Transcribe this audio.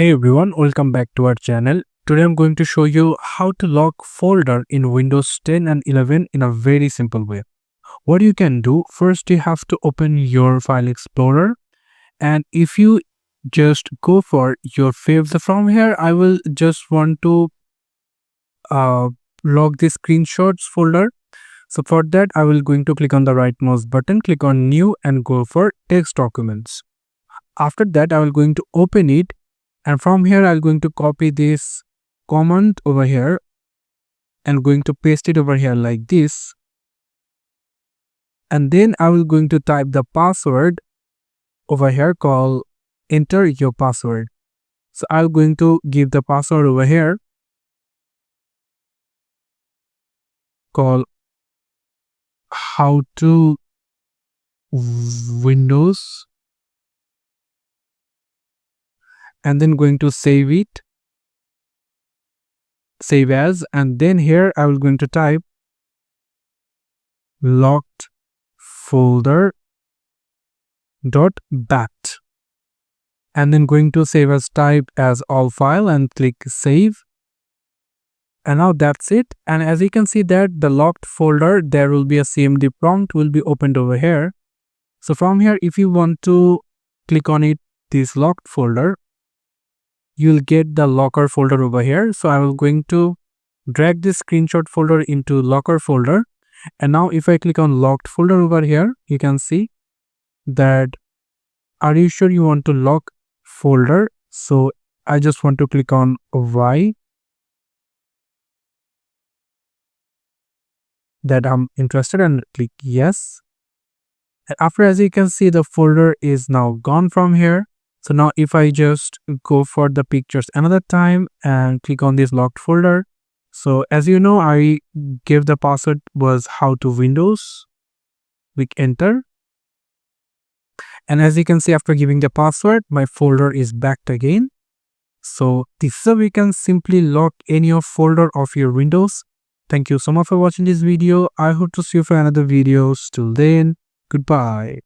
Hey everyone, welcome back to our channel. Today I'm going to show you how to lock folder in Windows 10 and 11 in a very simple way. What you can do, first you have to open your file explorer, and if you just go for your faves from here, I will just want to uh, lock the screenshots folder. So for that I will going to click on the right mouse button, click on new and go for text documents. After that I will going to open it, and from here I'm going to copy this command over here and going to paste it over here like this, and then I will going to type the password over here, call enter your password. So I'm going to give the password over here, call how to Windows, and then going to save it, save as, and then here I will going to type locked folder dot bat, and then going to save as type as all file and click save. And now that's it. And as you can see that the locked folder, there will be a cmd prompt will be opened over here. So from here, if you want to click on it, this locked folder, you'll get the locker folder over here. So I will going to drag this screenshot folder into locker folder, and now if I click on locked folder over here, you can see that are you sure you want to lock folder. So I just want to click on Y, that I'm interested, and click yes. And after, as you can see, the folder is now gone from here. So now if I just go for the pictures another time and click on this locked folder, so as you know, I gave the password was how to Windows, click enter. And as you can see, after giving the password, my folder is backed again. So this is how we can simply lock any of folder of your Windows. Thank you so much for watching this video. I hope to see you for another videos. Till then, goodbye.